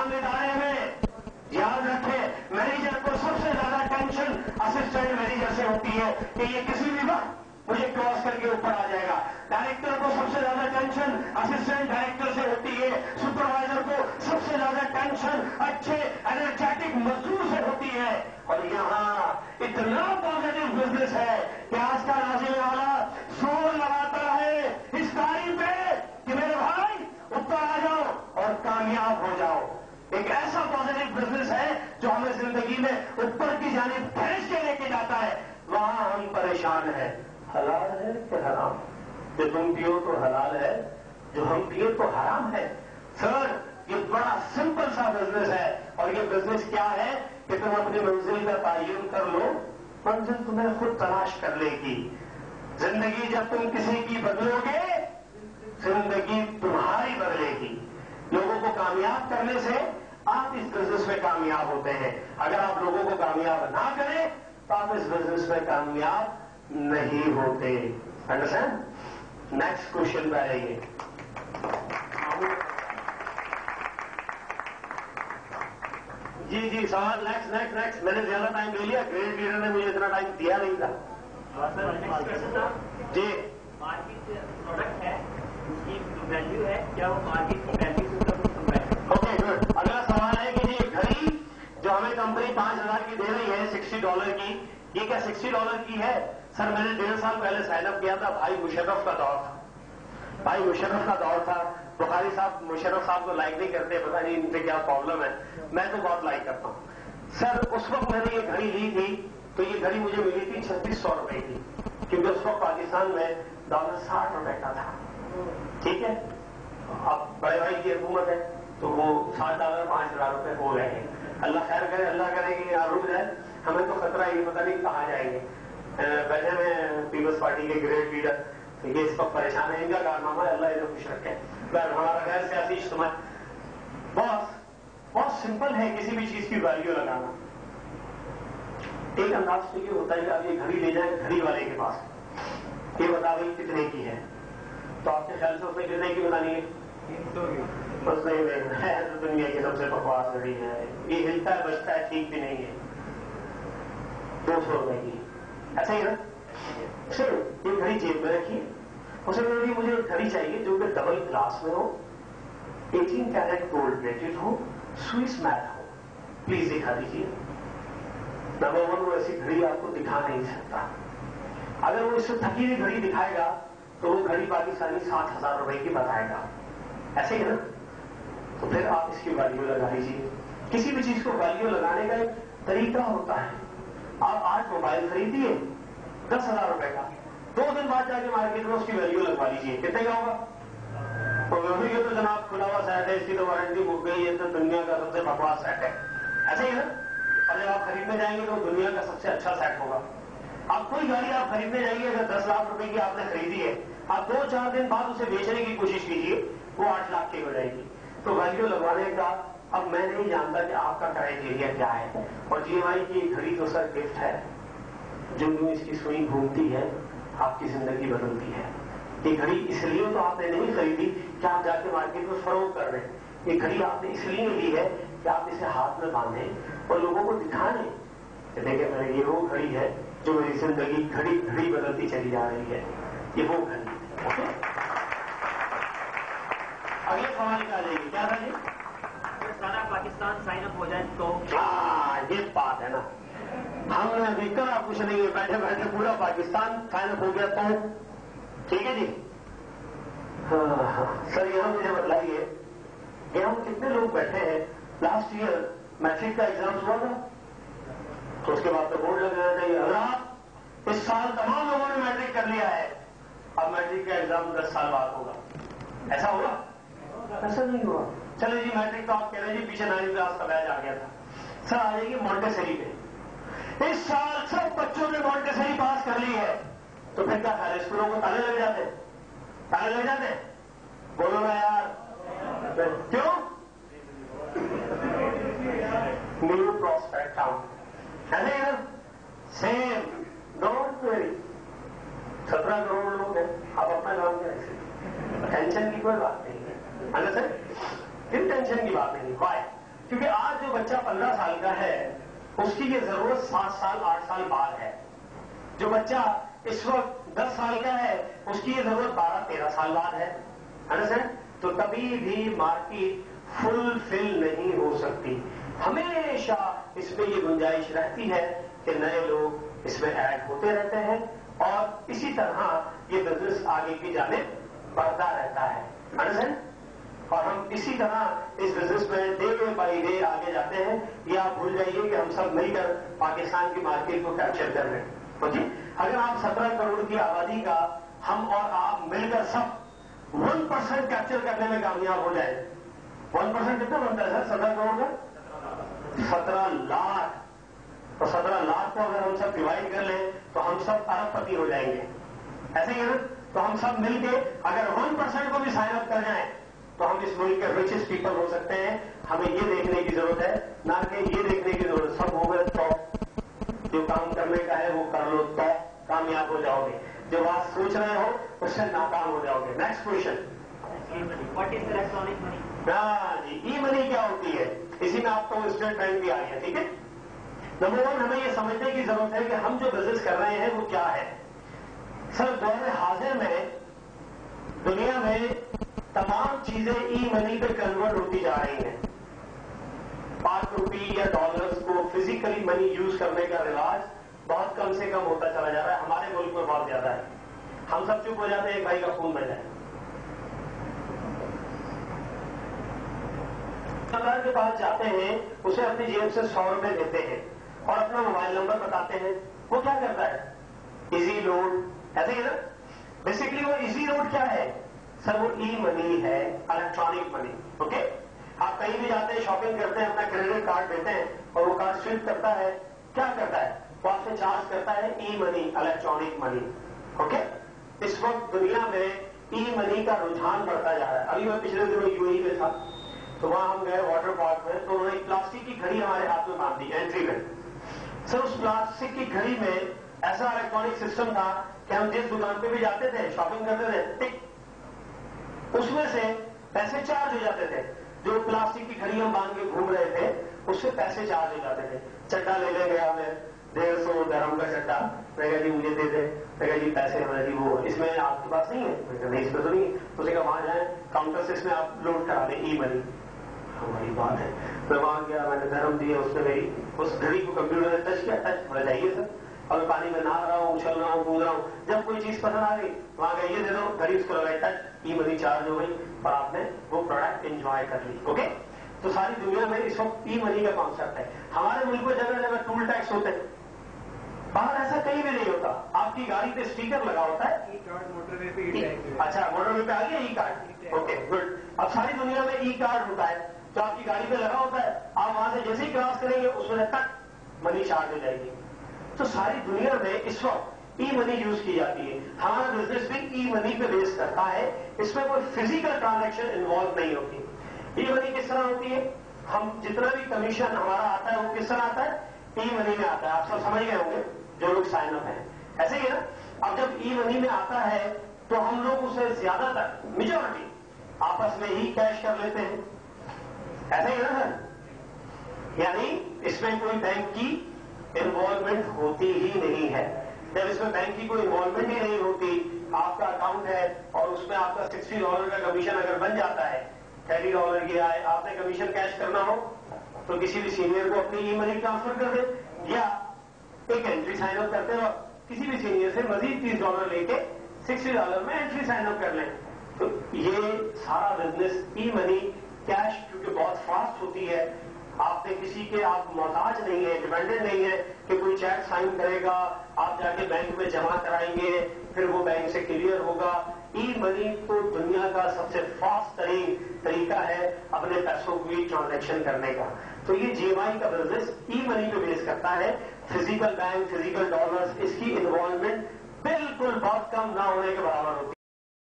इमाम इदारे में याद रखें, मैनेजर को सबसे ज्यादा टेंशन असिस्टेंट मैनेजर से होती है कि ये किसी भी वक्त मुझे क्रॉस करके ऊपर आ जाएगा। डायरेक्टर को सबसे ज्यादा टेंशन असिस्टेंट डायरेक्टर से होती है। सुपरवाइजर को सबसे ज्यादा टेंशन अच्छे एनर्जेटिक मजदूर से होती है। और यहाँ इतना पॉजिटिव बिजनेस है कि आज का नाज़िम वाला जोर लगाता है इस गाड़ी पे कि मेरे भाई ऊपर आ जाओ और कामयाब हो जाओ। एक ऐसा पॉजिटिव बिजनेस है जो हमें जिंदगी में ऊपर की जानिब खींच के लेके जाता है। वहां हम परेशान हैं, हलाल है कि हराम? जो तुम पियो तो हलाल है, जो हम पियो तो हराम है। सर, ये बड़ा सिंपल सा बिजनेस है और ये बिजनेस क्या है कि तुम अपनी मंजिल का तयन कर लो, मंजिल तुम्हें खुद तलाश कर लेगी। जिंदगी जब तुम किसी की बदलोगे, जिंदगी तुम्हारी बदलेगी। लोगों को कामयाब करने से आप इस बिजनेस में कामयाब होते हैं। अगर आप लोगों को कामयाब ना करें तो आप इस बिजनेस में कामयाब नहीं होते। अंडरस्टैंड? नेक्स्ट क्वेश्चन पे आइए। जी सवाल नेक्स्ट। मैंने ज्यादा टाइम ले लिया, ग्रेट लीडर ने मुझे इतना टाइम दिया नहीं था। जी, मार्केट प्रोडक्ट है, उसकी वैल्यू है, क्या वो मार्केट की वैल्यू से कम है? Okay good. अगला सवाल है कि ये घड़ी जो हमें कंपनी 5,000 की दे रही है $60 की, ये क्या $60 की है? सर, मैंने 1.5 साल पहले साइन अप किया था, भाई मुशर्रफ का दौर था। बुखारी साहब मुशर्रफ साहब को लाइक नहीं करते, पता नहीं इनसे क्या प्रॉब्लम है। मैं तो बहुत लाइक करता हूं। सर, उस वक्त मैंने ये घड़ी ली थी तो ये घड़ी मुझे मिली थी 3600 रुपए की, क्योंकि उस वक्त पाकिस्तान में डॉलर 60 रुपए का था। ठीक है, अब बड़े भाई की हुकूमत है तो वो $60 5,000 रुपए हो रहे हैं। अल्लाह खैर करे, अल्लाह करे कि यहाँ रुक जाए। हमें तो खतरा ही पता नहीं कहाँ जाएंगे। बैठे में पीपल्स पार्टी के ग्रेट लीडर, ये इस वक्त परेशान है, इनका कारनामा है, अल्लाह इन्हें खुश रखे। हमारा गैर सियासी इज्तिमा बहुत सिंपल है किसी भी चीज की वैल्यू लगाना। एक अंदाज तो ये होता है कि आप ये घड़ी ले जाए घड़ी वाले के पास, ये बता भाई कितने की है, तो आपके ख्याल से उसने कितने की बनानी है? बस नहीं है तो दुनिया की सबसे बकवास घड़ी है, ये हिलता है बचता है, ठीक भी नहीं है, 200 रुपए की। ऐसा ही ना? चलो ये घड़ी जेब में रखिए, उसे मुझे एक घड़ी चाहिए जो कि डबल ग्लास में हो, 18 कैरेट गोल्ड प्लेटेड हो, स्विस मैट हो, प्लीज दिखा दीजिए। नंबर 1, वो ऐसी घड़ी आपको दिखा नहीं सकता। अगर वो इससे थकी हुई घड़ी दिखाएगा तो वो घड़ी पाकिस्तानी 7,000 रुपए की बताएगा। ऐसे ही ना? तो फिर आप इसकी वैल्यू लगा लीजिए। किसी भी चीज को वैल्यू लगाने का एक तरीका होता है। आप आज मोबाइल खरीदिए 10,000 रुपए का, 2 दिन बाद जाके मार्केट में उसकी वैल्यू लगवा लीजिए, कितने का होगा? तो ये तो जनाब खुला हुआ सेट है, इसकी तो वारंटी मुक गई है, तो दुनिया का सबसे बकवास सेट है। ऐसे ही ना? और जब आप खरीदने जाएंगे तो दुनिया का सबसे अच्छा सेट होगा। आप कोई गाड़ी आप खरीदने जाइए, अगर 10 लाख रुपए की आपने खरीदी है, आप 2-4 दिन बाद उसे बेचने की कोशिश कीजिए, वो 8 लाख की हो जाएगी। तो वैल्यू लगवाने का अब मैं नहीं जानता कि आपका क्राइटेरिया क्या है। और GMI की घड़ी तो सर गिफ्ट है, जो यूं इसकी सुई घूमती है आपकी जिंदगी बदलती है। ये घड़ी इसलिए तो आपने नहीं खरीदी कि आप जाके मार्केट में फरोख्त कर रहे हैं, ये घड़ी आपने इसलिए ली है कि आप इसे हाथ में बांधें और लोगों को दिखाने कि देखिए मेरे ये वो घड़ी है जो मेरी जिंदगी घड़ी घड़ी बदलती चली जा रही है, ये वो घड़ी है। ओके, अगले सवाल निकालेंगे, क्या था जी? सारा पाकिस्तान साइन अप हो जाए तो? ये बात है ना, हमने अभी करा कुछ नहीं है, बैठे बैठे पूरा पाकिस्तान साइन अप हो गया तो ठीक है जी। हाँ, सर यहां मुझे बताइए कि हम कितने लोग बैठे हैं, लास्ट ईयर मैट्रिक का एग्जाम हुआ था तो उसके बाद तो बोर्ड लगाना चाहिए। अगर इस साल तमाम लोगों ने मैट्रिक कर लिया है, अब मैट्रिक का एग्जाम 10 साल बाद होगा, ऐसा होगा? ऐसा नहीं हुआ। चलो जी, मैट्रिक तो आप कह रहे हैं जी पीछे 9वीं क्लास का बैच आ गया था। सर आ जाइए मॉन्टेसरी पे, इस साल सब बच्चों ने मॉन्टेसरी पास कर ली है, तो फिर क्या ख्याल, स्कूलों को ताले लग जाते? ताले लग जाते? बोलो ना यार, क्यों? न्यू प्रॉस्पेक्ट टाउन है ना, सेम डोंट वेरी, 17 करोड़ लोग हैं, आप अपना काम करें, टेंशन की कोई बात नहीं है, सर, फिर टेंशन की बात नहीं। वाई? क्योंकि आज जो बच्चा 15 साल का है उसकी ये जरूरत 7 साल 8 साल बाद है। जो बच्चा इस वक्त 10 साल का है उसकी ये जरूरत 12-13 साल बाद है। अंडरस्टैंड? तो कभी भी मार्केट फुलफिल नहीं हो सकती। हमेशा इसमें ये गुंजाइश रहती है कि नए लोग इसमें ऐड होते रहते हैं और इसी तरह ये बिजनेस आगे की जानिब बढ़ता रहता है। अंडरस्टैंड? और हम इसी तरह इस बिजनेस में डे बाई डे आगे जाते हैं। ये आप भूल जाइए कि हम सब मिलकर पाकिस्तान की मार्केट को कैप्चर कर रहे हैं। ओके? अगर आप 17 करोड़ की आबादी का हम और आप मिलकर सब 1% कैप्चर करने में कामयाब हो जाए, 1% कितना बनता है सर 17 करोड़ का? 17 लाख। तो 17 लाख को अगर हम सब डिवाइड कर लें तो हम सब अरबपति हो जाएंगे। ऐसे ही है ना? तो हम सब मिलके अगर 1% को भी साइन अप कर जाएं तो हम इस मुल्क के रिचेस्ट पीपल हो सकते हैं। हमें ये देखने की जरूरत है, ना कि ये देखने की जरूरत सब हो गए तो जो काम करने का है वो कर लो तो कामयाब हो जाओगे, जो बात सोच रहे हो उससे नाकाम हो जाओगे। Next question. What is electronic money? हाँ जी, ई मनी क्या होती है? इसी में आपको स्टेट बैंक भी आ गया। ठीक है, नंबर 1 हमें ये समझने की जरूरत है कि हम जो बिजनेस कर रहे हैं वो क्या है। सर दौर हाजिर में दुनिया में तमाम चीजें ई मनी पे कन्वर्ट होती जा रही हैं। ₹5 या डॉलर्स को फिजिकली मनी यूज करने का रिवाज बहुत कम से कम होता चला जा रहा है। हमारे मुल्क में बहुत ज्यादा है। हम सब चुप हो जाते हैं, एक भाई का फोन बज जाए। दुकानदार के पास जाते हैं, उसे अपनी जेब से 100 रुपए देते हैं और अपना मोबाइल नंबर बताते हैं। वो क्या करता है? Easy load. ऐसे ही ना? बेसिकली वो इजी लोड क्या है सर? वो ई मनी है, इलेक्ट्रॉनिक मनी। ओके? आप कहीं भी जाते हैं, शॉपिंग करते हैं, अपना क्रेडिट कार्ड देते हैं और वो कार्ड स्विप करता है। क्या करता है? वो आपसे चार्ज करता है ई मनी, इलेक्ट्रॉनिक मनी। ओके? इस वक्त दुनिया में ई मनी का रुझान बढ़ता जा रहा है। अभी मैं पिछले दिनों यूएई में था तो वहां हम गए वाटर पार्क में, तो उन्होंने एक प्लास्टिक की घड़ी हमारे हाथ में बांध दी एंट्री में। सर उस प्लास्टिक की घड़ी में ऐसा इलेक्ट्रॉनिक सिस्टम था कि हम जिस दुकान पे भी जाते थे, शॉपिंग करते थे, टिक, उसमें से पैसे चार्ज हो जाते थे। जो प्लास्टिक की घड़ी हम बांध के घूम रहे थे उससे पैसे चार्ज हो जाते थे। चड्डा ले ले गया हमें 150 दरहम का चड्डा, मैं कहा जी मुझे दे दे, मैं कहा जी पैसे हमारे जी वो इसमें आपके पास नहीं है, मैं कहा नहीं इसमें तो नहीं है। उसने कहा वहां जाए काउंटर से इसमें आप लोड करा दें ई मनी। हमारी बात है, मैं वहां गया, मैंने धर्म दिया, उसने मेरी उस घड़ी को कंप्यूटर ने टच किया, टच बोला जाइए सर। अब मैं पानी में नहा रहा हूँ, उछल रहा हूँ, कूद रहा हूँ, जब कोई चीज पसंद आ गई वहां गए ये दे दो, घड़ी उसको लगाई टच, ई मनी चार्ज हो गई और आपने वो प्रोडक्ट एंजॉय कर ली। ओके? तो सारी दुनिया में इस वक्त ई मनी का कॉन्सेप्ट है। हमारे मुल्क में जगह जगह टूल टैक्स होते हैं, बाहर ऐसा कहीं भी नहीं होता। आपकी गाड़ी पे स्टिकर लगा होता है, मोटरवे पे ई टैक्स। अच्छा मोटरवे पे आ गया ई कार्ड। Okay good. अब सारी दुनिया में ई कार्ड होता है जो आपकी गाड़ी पे लगा होता है, आप वहां से जैसे ही क्रॉस करेंगे उसमें से तक मनी चार्ज हो जाएगी। तो सारी दुनिया में इस वक्त ई मनी यूज की जाती है। हमारा बिजनेस भी ई मनी पे बेस करता है, इसमें कोई फिजिकल ट्रांजैक्शन इन्वॉल्व नहीं होती। ई मनी किस तरह होती है? हम जितना भी कमीशन हमारा आता है वो किस तरह आता है? ई मनी में आता है। आप सब समझ गए होंगे जो लोग साइन अप हैं। ऐसे ही ना? अब जब ई मनी में आता है तो हम लोग उसे ज्यादातर मेजॉरिटी आपस में ही कैश कर लेते हैं। ऐसा ही ना सर? यानी इसमें कोई बैंक की इन्वॉल्वमेंट होती ही नहीं है। जब इसमें बैंक की कोई इन्वॉल्वमेंट ही नहीं होती, आपका अकाउंट है और उसमें आपका $60 का कमीशन अगर बन जाता है, $30 की आए, आपने कमीशन कैश करना हो तो किसी भी सीनियर को अपनी ई मनी ट्रांसफर कर दे या एक एंट्री साइन अप करते हो, किसी भी सीनियर से मजीद $30 लेके $60 में एंट्री साइन अप कर लें। तो ये सारा बिजनेस ई मनी कैश क्योंकि बहुत फास्ट होती है, आपने किसी के आप मोहताज नहीं है, डिपेंडेंट नहीं है कि कोई चेक साइन करेगा, आप जाके बैंक में जमा कराएंगे, फिर वो बैंक से क्लियर होगा। ई मनी तो दुनिया का सबसे फास्ट तरीका है अपने पैसों की ट्रांजैक्शन करने का। तो ये जीएमआई का बिजनेस ई मनी पे बेस करता है। फिजिकल बैंक, फिजिकल डॉलर्स, इसकी इन्वॉल्वमेंट बिल्कुल बहुत कम ना होने के बराबर होती है।